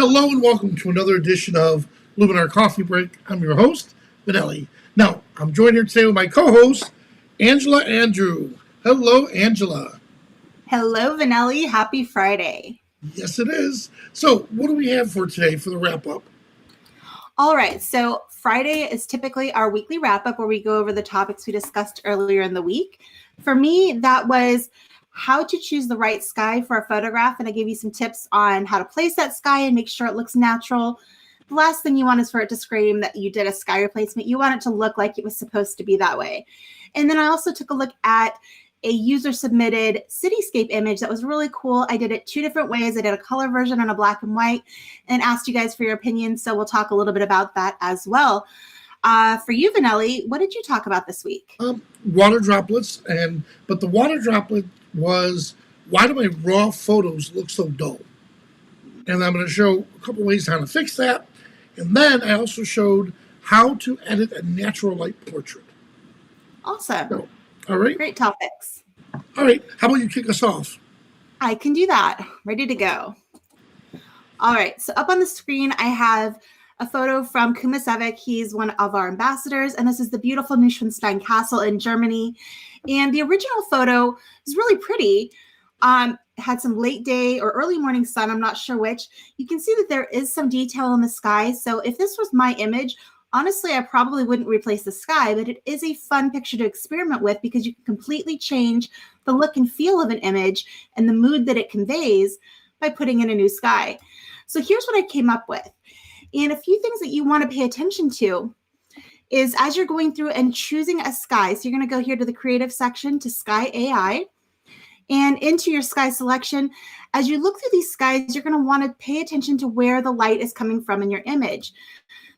Hello and welcome to another edition of Luminar Coffee Break. I'm your host, Vanelli. Now, I'm joined here today with my co-host, Angela Andrieux. Hello, Angela. Hello, Vanelli. Happy Friday. Yes, it is. So, what do we have for today for the wrap-up? All right. So Friday is typically our weekly wrap-up where we go over the topics we discussed earlier in the week. For me, that was how to choose the right sky for a photograph. And I gave you some tips on how to place that sky and make sure it looks natural. The last thing you want is for it to scream that you did a sky replacement. You want it to look like it was supposed to be that way. And then I also took a look at a user-submitted cityscape image that was really cool. I did it two different ways. I did a color version and a black and white and asked you guys for your opinions. So we'll talk a little bit about that as well. For you, Vanelli, what did you talk about this week? Water droplets, but the water droplet was, why do my raw photos look so dull? And I'm going to show a couple ways how to fix that. And then I also showed how to edit a natural light portrait. Awesome. So, all right. Great topics. All right. How about you kick us off? I can do that. Ready to go. All right. So up on the screen, I have a photo from Kumasevic. He's one of our ambassadors, and this is the beautiful Neuschwanstein Castle in Germany. And the original photo is really pretty. Had some late day or early morning sun. I'm not sure which. You can see that there is some detail in the sky. So if this was my image, honestly, I probably wouldn't replace the sky, but it is a fun picture to experiment with because you can completely change the look and feel of an image and the mood that it conveys by putting in a new sky. So here's what I came up with. And a few things that you want to pay attention to is as you're going through and choosing a sky, so you're going to go here to the creative section to Sky AI and into your sky selection. As you look through these skies, you're going to want to pay attention to where the light is coming from in your image.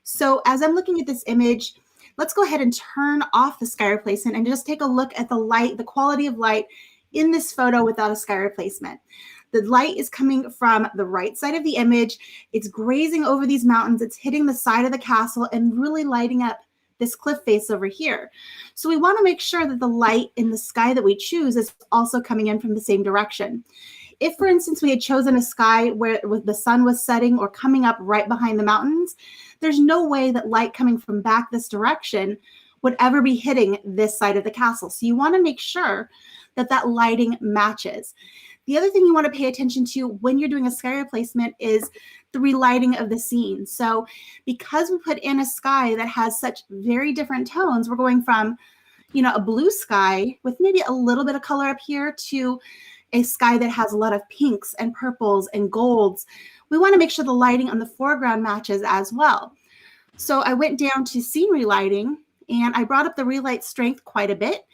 So as I'm looking at this image, let's go ahead and turn off the sky replacement and just take a look at the light, the quality of light in this photo without a sky replacement. The light is coming from the right side of the image. It's grazing over these mountains. It's hitting the side of the castle and really lighting up this cliff face over here. So we want to make sure that the light in the sky that we choose is also coming in from the same direction. If, for instance, we had chosen a sky where the sun was setting or coming up right behind the mountains, there's no way that light coming from back this direction would ever be hitting this side of the castle. So you want to make sure that that lighting matches. The other thing you want to pay attention to when you're doing a sky replacement is the relighting of the scene. So because we put in a sky that has such very different tones, we're going from, a blue sky with maybe a little bit of color up here to a sky that has a lot of pinks and purples and golds. We want to make sure the lighting on the foreground matches as well. So I went down to scenery lighting and I brought up the relight strength quite a bit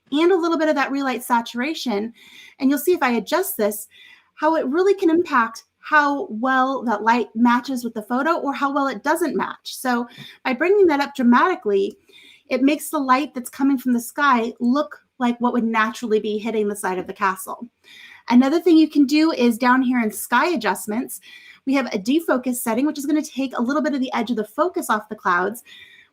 and a little bit of that relight saturation. And you'll see if I adjust this, how it really can impact how well that light matches with the photo or how well it doesn't match. So by bringing that up dramatically, it makes the light that's coming from the sky look like what would naturally be hitting the side of the castle. Another thing you can do is down here in sky adjustments, we have a defocus setting, which is going to take a little bit of the edge of the focus off the clouds.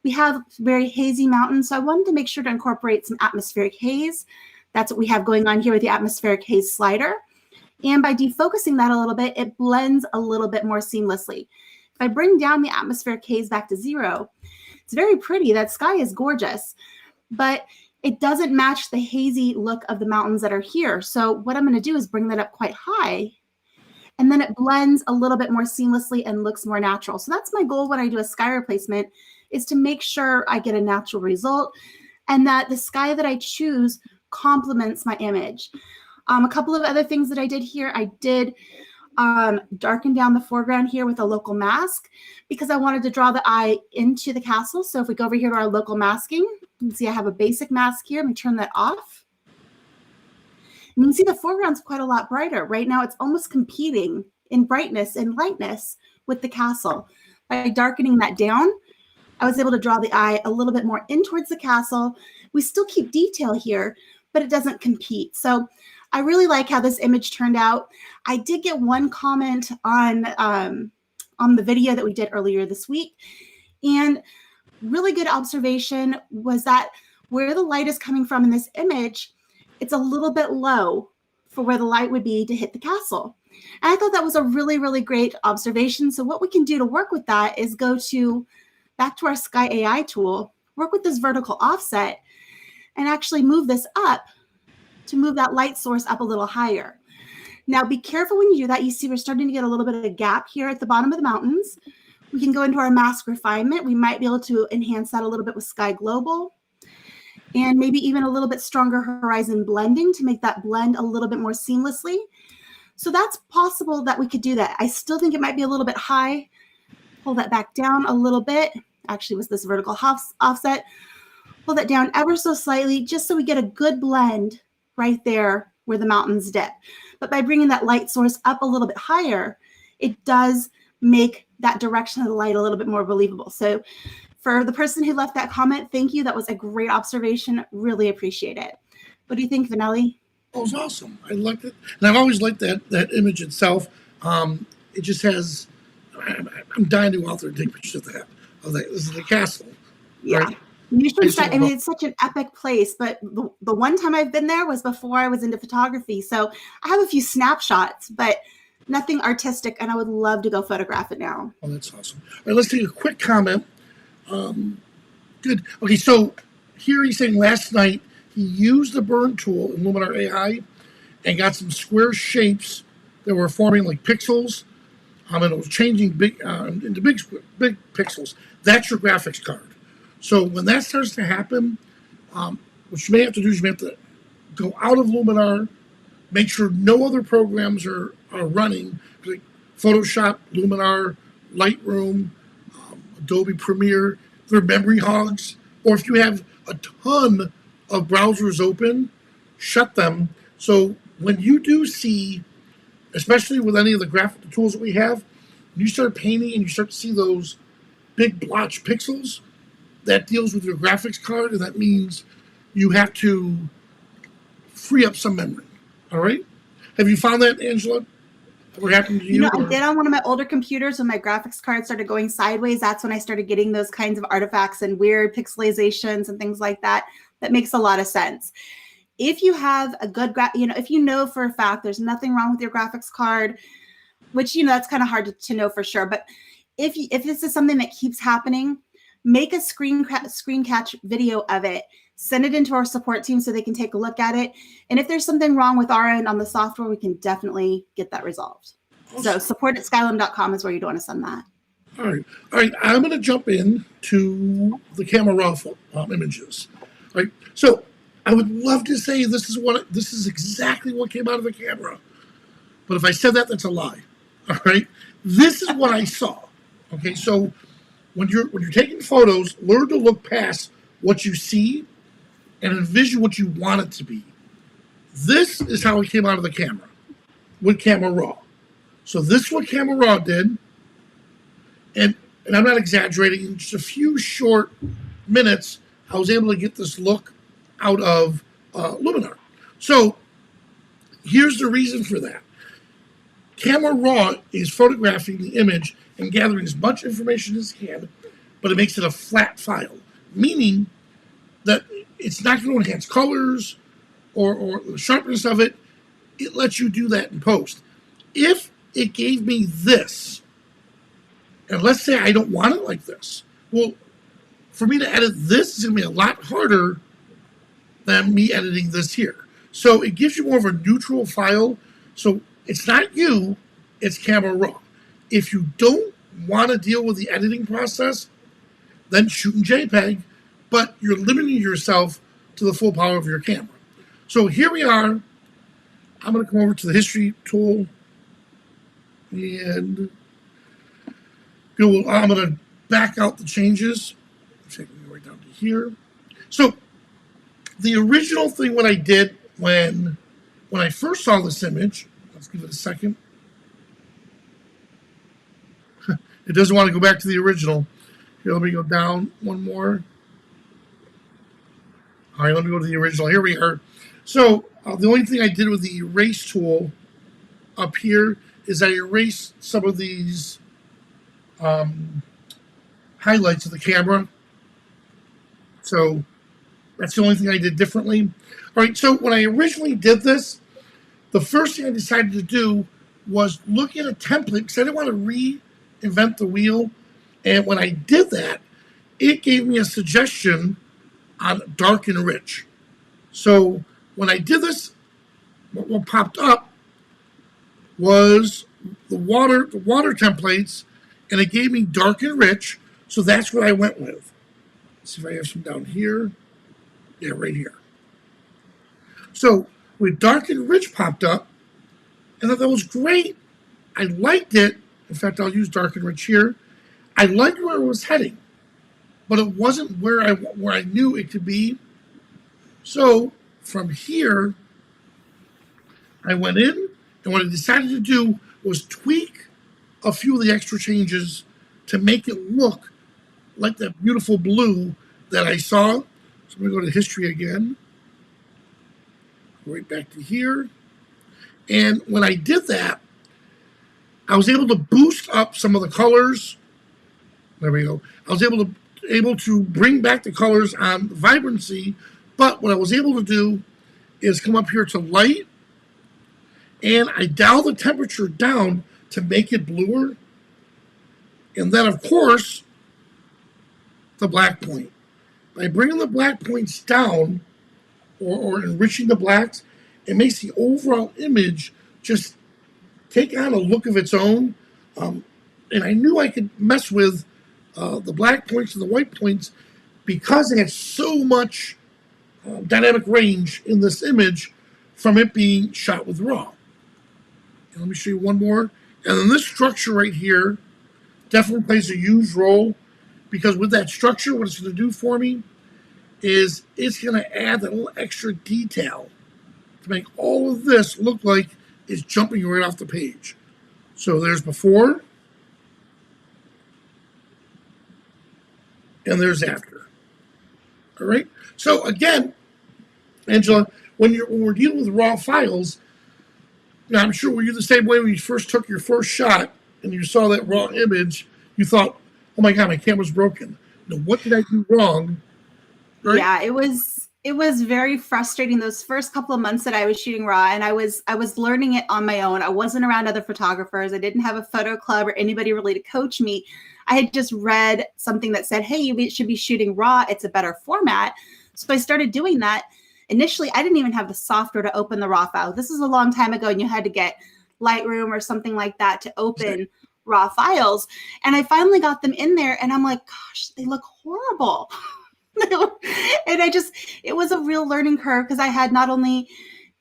We have very hazy mountains, so I wanted to make sure to incorporate some atmospheric haze. That's what we have going on here with the atmospheric haze slider. And by defocusing that a little bit, it blends a little bit more seamlessly. If I bring down the atmospheric haze back to 0, it's very pretty. That sky is gorgeous, but it doesn't match the hazy look of the mountains that are here. So what I'm going to do is bring that up quite high, and then it blends a little bit more seamlessly and looks more natural. So that's my goal when I do a sky replacement, is to make sure I get a natural result and that the sky that I choose complements my image. A couple of other things that I did here, I did darken down the foreground here with a local mask because I wanted to draw the eye into the castle. So if we go over here to our local masking, you can see I have a basic mask here. Let me turn that off. And you can see the foreground's quite a lot brighter. Right now it's almost competing in brightness and lightness with the castle. By darkening that down, I was able to draw the eye a little bit more in towards the castle. We still keep detail here, but it doesn't compete. So I really like how this image turned out. I did get one comment on the video that we did earlier this week. And really good observation was that where the light is coming from in this image, it's a little bit low for where the light would be to hit the castle. And I thought that was a really, really great observation. So what we can do to work with that is go back to our Sky AI tool, work with this vertical offset, and actually move this up to move that light source up a little higher. Now, be careful when you do that. You see we're starting to get a little bit of a gap here at the bottom of the mountains. We can go into our mask refinement. We might be able to enhance that a little bit with Sky Global, and maybe even a little bit stronger horizon blending to make that blend a little bit more seamlessly. So that's possible that we could do that. I still think it might be a little bit high. Pull that back down a little bit. Actually, with this vertical offset, pull that down ever so slightly, just so we get a good blend right there where the mountains dip. But by bringing that light source up a little bit higher, it does make that direction of the light a little bit more believable. So for the person who left that comment, thank you. That was a great observation. Really appreciate it. What do you think, Vanelli? That was awesome. I liked it. And I've always liked that image itself. It just has, I'm dying to go out there and take pictures of that. This is the castle. Yeah. Right? I mean, it's such an epic place, but the one time I've been there was before I was into photography. So I have a few snapshots, but nothing artistic, and I would love to go photograph it now. Oh, that's awesome. All right, let's take a quick comment. Good. Okay, so here he's saying last night he used the burn tool in Luminar AI and got some square shapes that were forming like pixels, and it was changing into big pixels. That's your graphics card. So when that starts to happen, what you may have to do is you may have to go out of Luminar, make sure no other programs are running, like Photoshop, Luminar, Lightroom, Adobe Premiere. They're memory hogs. Or if you have a ton of browsers open, shut them. So when you do see, especially with any of the graphic tools that we have, when you start painting and you start to see those big blotch pixels, that deals with your graphics card, and that means you have to free up some memory. All right? Have you found that, Angela? What happened to you? I did on one of my older computers when my graphics card started going sideways. That's when I started getting those kinds of artifacts and weird pixelizations and things like that. That makes a lot of sense. If you have a good, if you know for a fact there's nothing wrong with your graphics card, which, that's kind of hard to know for sure. But if this is something that keeps happening, make a screen catch video of it, send it into our support team so they can take a look at it. And if there's something wrong with our end on the software, we can definitely get that resolved. Awesome. So support@skylum.com is where you'd want to send that. All right. I'm going to jump in to the camera raw images. All right. So I would love to say this is exactly what came out of the camera. But if I said that, that's a lie. All right. This is what I saw. Okay. So when you're taking photos, learn to look past what you see and envision what you want it to be. This is how it came out of the camera with Camera Raw. So this is what Camera Raw did, and I'm not exaggerating. In just a few short minutes, I was able to get this look out of Luminar. So here's the reason for that. Camera Raw is photographing the image and gathering as much information as it can, but it makes it a flat file, meaning that it's not going to enhance colors or the sharpness of it. It lets you do that in post. If it gave me this, and let's say I don't want it like this, well, for me to edit this is going to be a lot harder than me editing this here. So it gives you more of a neutral file. So it's not you, it's Camera Raw. If you don't want to deal with the editing process, then shoot in JPEG, but you're limiting yourself to the full power of your camera. So here we are. I'm going to come over to the history tool, and I'm going to back out the changes. Taking it right down to here. So the original thing what I did when I first saw this image, let's give it a second. It doesn't want to go back to the original. Here, let me go down one more. All right, let me go to the original. Here we are. So the only thing I did with the erase tool up here is I erased some of these highlights of the camera. So that's the only thing I did differently. All right, so when I originally did this, the first thing I decided to do was look at a template because I didn't want to reinvent the wheel. And when I did that, it gave me a suggestion on dark and rich. So when I did this, what popped up was the water templates, and it gave me dark and rich. So that's what I went with. Let's see if I have some down here. Yeah, right here. So with dark and rich popped up, and I thought that was great. I liked it. In fact, I'll use dark and rich here. I liked where it was heading, but it wasn't where I knew it could be. So from here, I went in, and what I decided to do was tweak a few of the extra changes to make it look like that beautiful blue that I saw. So I'm going to go to history again, right back to here. And when I did that, I was able to boost up some of the colors. There we go. I was able to bring back the colors on vibrancy, but what I was able to do is come up here to light, and I dial the temperature down to make it bluer. And then, of course, the black point. By bringing the black points down or enriching the blacks, it makes the overall image just take on a look of its own. And I knew I could mess with the black points and the white points because they had so much dynamic range in this image from it being shot with RAW. And let me show you one more. And then this structure right here definitely plays a huge role because with that structure, what it's going to do for me is it's going to add that little extra detail to make all of this look like it's jumping right off the page. So there's before, and there's after. All right. So again, Angela, when we're dealing with raw files, now I'm sure were you the same way when you first took your first shot and you saw that raw image, you thought, "Oh my God, my camera's broken. Now, what did I do wrong?" Right? Yeah, it was very frustrating those first couple of months that I was shooting raw, and I was learning it on my own. I wasn't around other photographers. I didn't have a photo club or anybody really to coach me. I had just read something that said, "Hey, you should be shooting raw. It's a better format." So I started doing that. Initially, I didn't even have the software to open the raw file. This is a long time ago, and you had to get Lightroom or something like that to open raw files. And I finally got them in there, and I'm like, gosh, they look horrible. And it was a real learning curve because I had not only,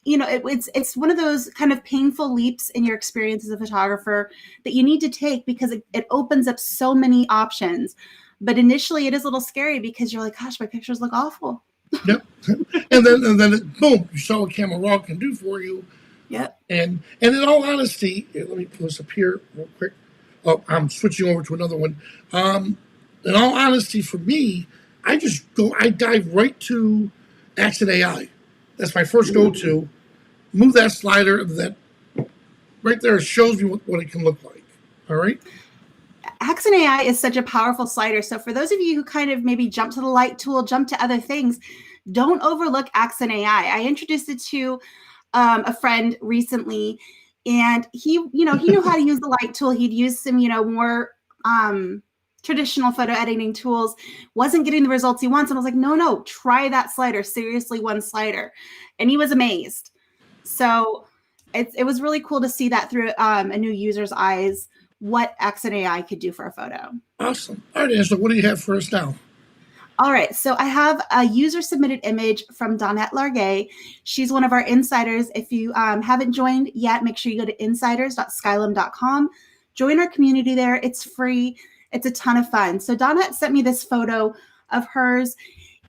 it's one of those kind of painful leaps in your experience as a photographer that you need to take because it opens up so many options. But initially it is a little scary because you're like, gosh, my pictures look awful. Yep. And then boom, you saw what Camera Raw can do for you. Yep. And in all honesty, let me pull this up here real quick. Oh, I'm switching over to another one. In all honesty, for me, I dive right to Accent AI. That's my first go-to. Move that slider, and that right there shows me what it can look like. All right. Accent AI is such a powerful slider. So for those of you who kind of maybe jump to the light tool, jump to other things, don't overlook Accent AI. I introduced it to a friend recently, and he knew how to use the light tool. He'd used some, more traditional photo editing tools, wasn't getting the results he wants. And I was like, no, try that slider. Seriously, one slider. And he was amazed. So it was really cool to see that through a new user's eyes, what Accent AI could do for a photo. Awesome. All right, Angela, what do you have for us now? All right, so I have a user-submitted image from Donette Largay. She's one of our insiders. If you haven't joined yet, make sure you go to insiders.skylum.com. Join our community there. It's free. It's a ton of fun. So Donette sent me this photo of hers,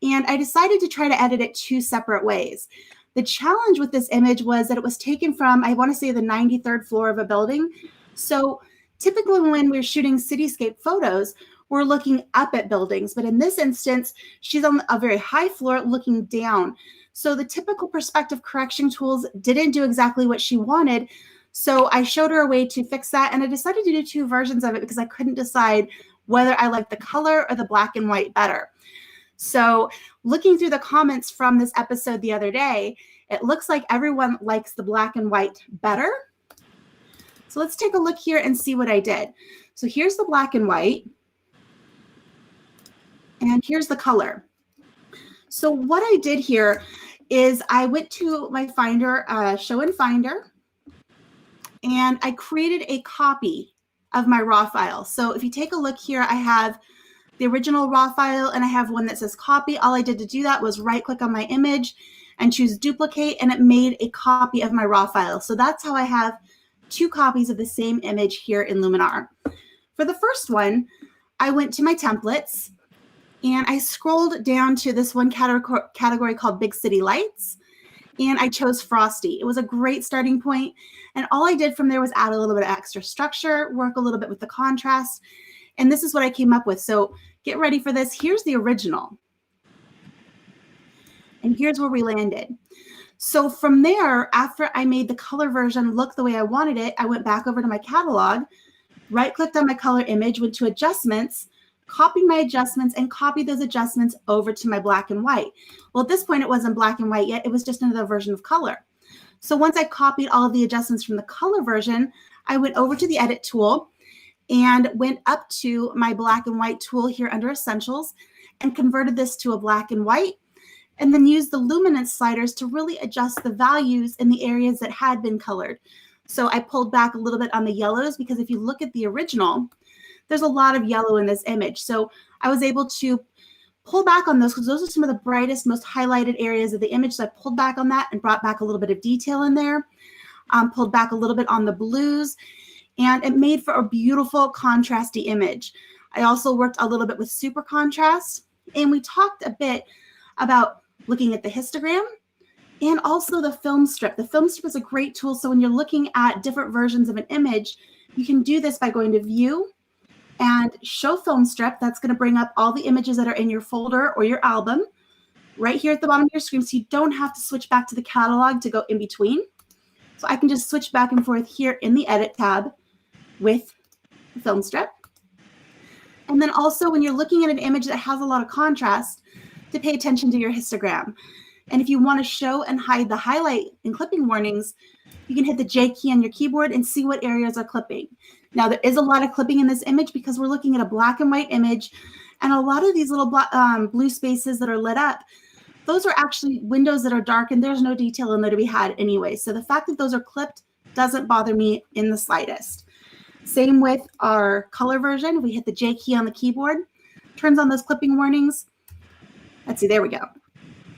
and I decided to try to edit it two separate ways. The challenge with this image was that it was taken from, I want to say, the 93rd floor of a building. So typically when we're shooting cityscape photos, we're looking up at buildings. But in this instance, she's on a very high floor looking down. So the typical perspective correction tools didn't do exactly what she wanted. So I showed her a way to fix that. And I decided to do two versions of it because I couldn't decide whether I liked the color or the black and white better. So looking through the comments from this episode the other day, it looks like everyone likes the black and white better. So let's take a look here and see what I did. So here's the black and white, and here's the color. So what I did here is I went to my Finder, Show in Finder, and I created a copy of my raw file. So if you take a look here, I have the original raw file and I have one that says copy. All I did to do that was right click on my image and choose duplicate, and it made a copy of my raw file. So that's how I have 2 copies of the same image here in Luminar. For the first one, I went to my templates and I scrolled down to this one category called Big City Lights, and I chose Frosty. It was a great starting point, and all I did from there was add a little bit of extra structure, work a little bit with the contrast, and this is what I came up with. So get ready for this. Here's the original, and here's where we landed. So from there, after I made the color version look the way I wanted it, I went back over to my catalog, right-clicked on my color image, went to adjustments, copied my adjustments, and copied those adjustments over to my black and white. Well, at this point, it wasn't black and white yet. It was just another version of color. So once I copied all of the adjustments from the color version, I went over to the edit tool and went up to my black and white tool here under Essentials and converted this to a black and white, and then used the luminance sliders to really adjust the values in the areas that had been colored. So I pulled back a little bit on the yellows, because if you look at the original, there's a lot of yellow in this image. So I was able to pull back on those because those are some of the brightest, most highlighted areas of the image. So I pulled back on that and brought back a little bit of detail in there, pulled back a little bit on the blues, and it made for a beautiful contrasty image. I also worked a little bit with super contrast, and we talked a bit about looking at the histogram and also the film strip. The film strip is a great tool. So when you're looking at different versions of an image, you can do this by going to View and Show Film Strip. That's going to bring up all the images that are in your folder or your album right here at the bottom of your screen, so you don't have to switch back to the catalog to go in between. So I can just switch back and forth here in the Edit tab with the film strip. And then also when you're looking at an image that has a lot of contrast, to pay attention to your histogram. And if you want to show and hide the highlight and clipping warnings, you can hit the J key on your keyboard and see what areas are clipping. Now, there is a lot of clipping in this image because we're looking at a black and white image, and a lot of these little blue spaces that are lit up, those are actually windows that are dark, and there's no detail in there to be had anyway. So the fact that those are clipped doesn't bother me in the slightest. Same with our color version. We hit the J key on the keyboard, turns on those clipping warnings. Let's see, there we go.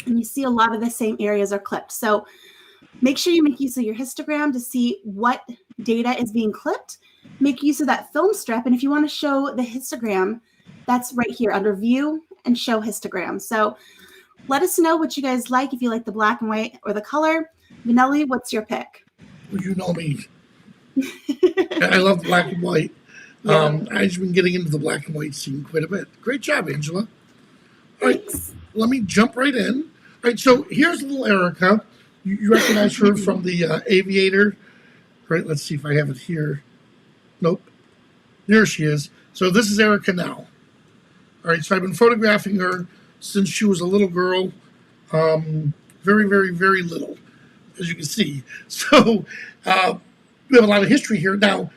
And you see a lot of the same areas are clipped. So make sure you make use of your histogram to see what data is being clipped. Make use of that film strip. And if you want to show the histogram, that's right here under View and Show Histogram. So let us know what you guys like, if you like the black and white or the color. Vanelli, what's your pick? Well, you know me. I love black and white. Yeah. I've just been getting into the black and white scene quite a bit. Great job, Angela. All right, let me jump right in. All right, so here's little Erica. You recognize her from the Aviator. All right, let's see if I have it here. Nope. There she is. So this is Erica now. All right, so I've been photographing her since she was a little girl. Very, very, very little, as you can see. So we have a lot of history here. Now,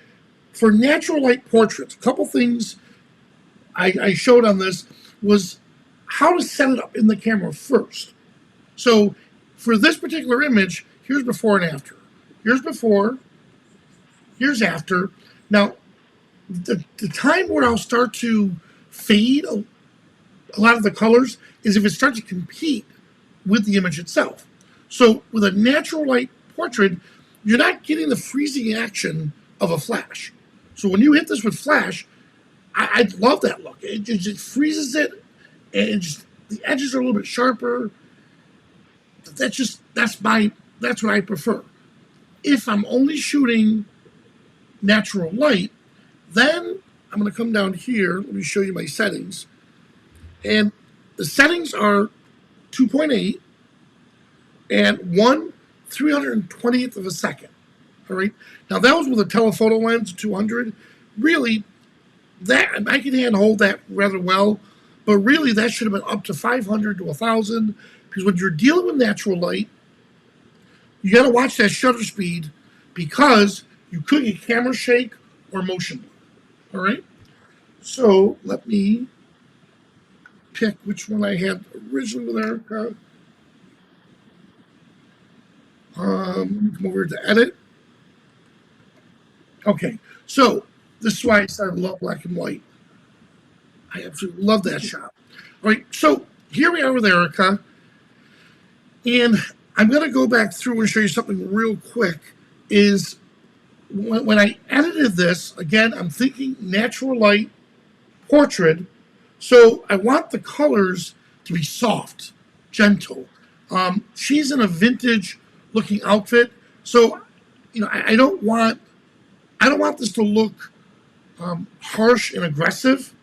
for natural light portraits, a couple things I showed on this was how to set it up in the camera first. So for this particular image, here's before and after. Here's before, here's after. Now, the time where I'll start to fade a lot of the colors is if it starts to compete with the image itself. So with a natural light portrait, you're not getting the freezing action of a flash. So when you hit this with flash, I love that look. It just freezes it, and just the edges are a little bit sharper. That's what I prefer. If I'm only shooting natural light, then I'm going to come down here. Let me show you my settings. And the settings are 2.8 and 1/320th of a second. All right. Now that was with a telephoto lens 200. Really, that I can handhold that rather well, but really that should have been up to 500 to 1,000, because when you're dealing with natural light, you got to watch that shutter speed, because You could get camera shake or motion blur. All right. So let me pick which one I had originally with Erica. Let me come over to edit. Okay. So this is why I said I love black and white. I absolutely love that shot. All right. So here we are with Erica. And I'm going to go back through and show you something real quick. Is when I edited this, again, I'm thinking natural light portrait. So I want the colors to be soft, gentle. She's in a vintage looking outfit. So, I don't want this to look harsh and aggressive.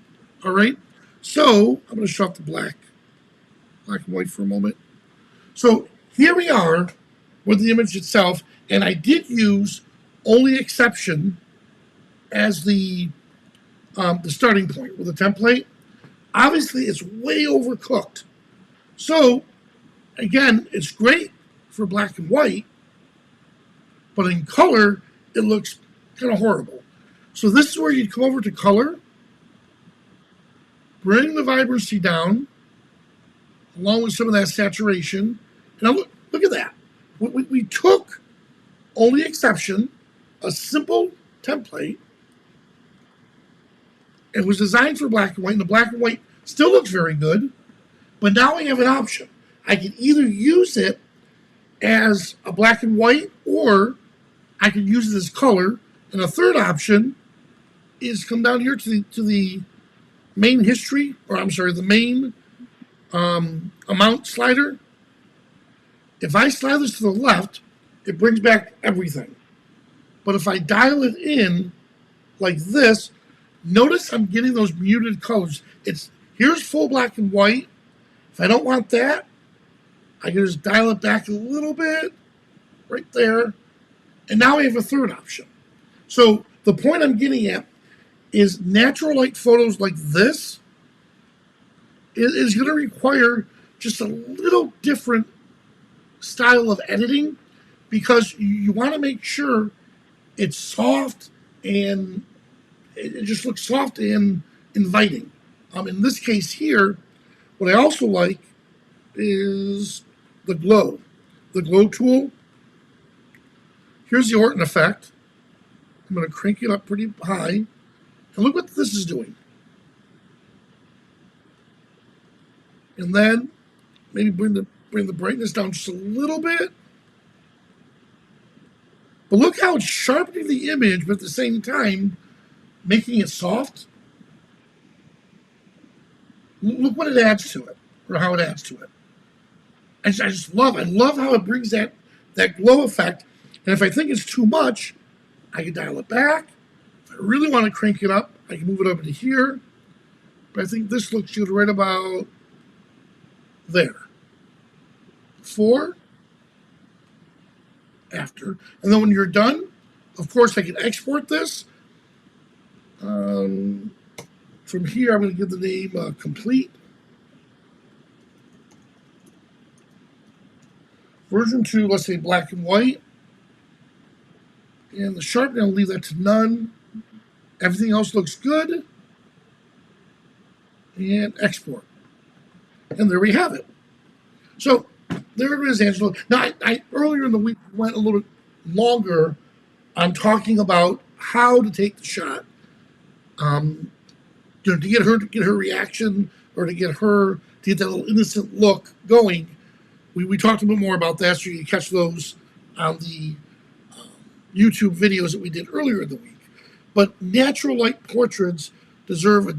All right. So I'm going to shut off the black and white for a moment. So here we are with the image itself, and I did use only exception as the starting point with the template. Obviously, it's way overcooked. So again, it's great for black and white, but in color, it looks kind of horrible. So this is where you'd come over to color, bring the vibrancy down, along with some of that saturation. And look at that. We took only exception, a simple template. It was designed for black and white, and the black and white still looks very good. But now I have an option. I can either use it as a black and white, or I can use it as color. And a third option is come down here to the main history, or I'm sorry, the main amount slider. If I slide this to the left, it brings back everything. But if I dial it in like this, notice I'm getting those muted colors. Here's full black and white. If I don't want that, I can just dial it back a little bit right there. And now I have a third option. So the point I'm getting at is natural light photos like this is going to require just a little different style of editing, because you want to make sure it's soft and it just looks soft and inviting. In this case here, what I also like is the glow tool. Here's the Orton effect. I'm going to crank it up pretty high, and look what this is doing. And then maybe bring the brightness down just a little bit. But look how it's sharpening the image, but at the same time making it soft. Look what it adds to it, or how it adds to it. I love how it brings that glow effect. And if I think it's too much, I can dial it back. If I really want to crank it up, I can move it over to here. But I think this looks good right about there. Before, after. And then when you're done, of course, I can export this. From here, I'm going to give the name complete. Version 2, let's say black and white. And the sharpening, I'll leave that to none. Everything else looks good. And export. And there we have it. So there it is, Angela. Now, I earlier in the week went a little bit longer on talking about how to take the shot. To get her reaction, or to get that little innocent look going. We talked a bit more about that, so you can catch those on the YouTube videos that we did earlier in the week. But natural light portraits deserve a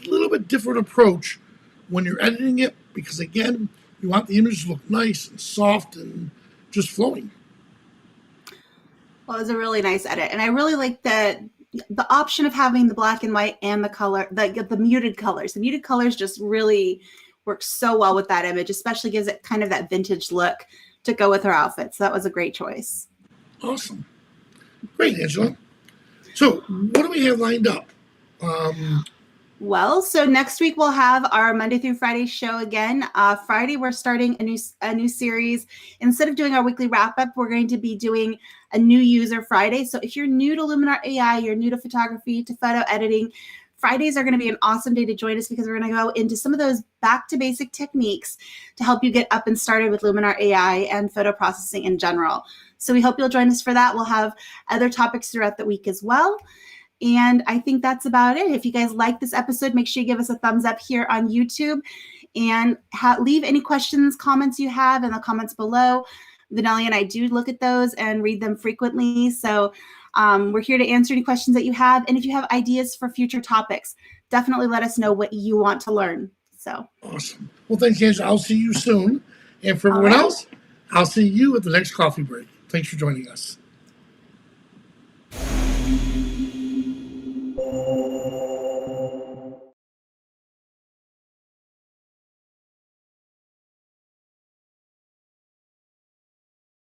little bit different approach when you're editing it, because again, you want the image to look nice and soft and just flowing. Well, it was a really nice edit, and I really like the option of having the black and white and the color, the muted colors. The muted colors just really work so well with that image, especially gives it kind of that vintage look to go with her outfit. So that was a great choice. Awesome. Great, Angela. So what do we have lined up? Well, so next week we'll have our Monday through Friday show again. Friday, we're starting a new series. Instead of doing our weekly wrap up, we're going to be doing a new user Friday. So if you're new to Luminar AI, you're new to photography, to photo editing, Fridays are going to be an awesome day to join us because we're going to go into some of those back to basic techniques to help you get up and started with Luminar AI and photo processing in general. So we hope you'll join us for that. We'll have other topics throughout the week as well. And I think that's about it. If you guys like this episode, make sure you give us a thumbs up here on YouTube and leave any questions, comments you have in the comments below. Vanelli and I do look at those and read them frequently. So we're here to answer any questions that you have. And if you have ideas for future topics, definitely let us know what you want to learn. So awesome. Well, thanks, Angela. I'll see you soon. And for everyone else, I'll see you at the next coffee break. Thanks for joining us.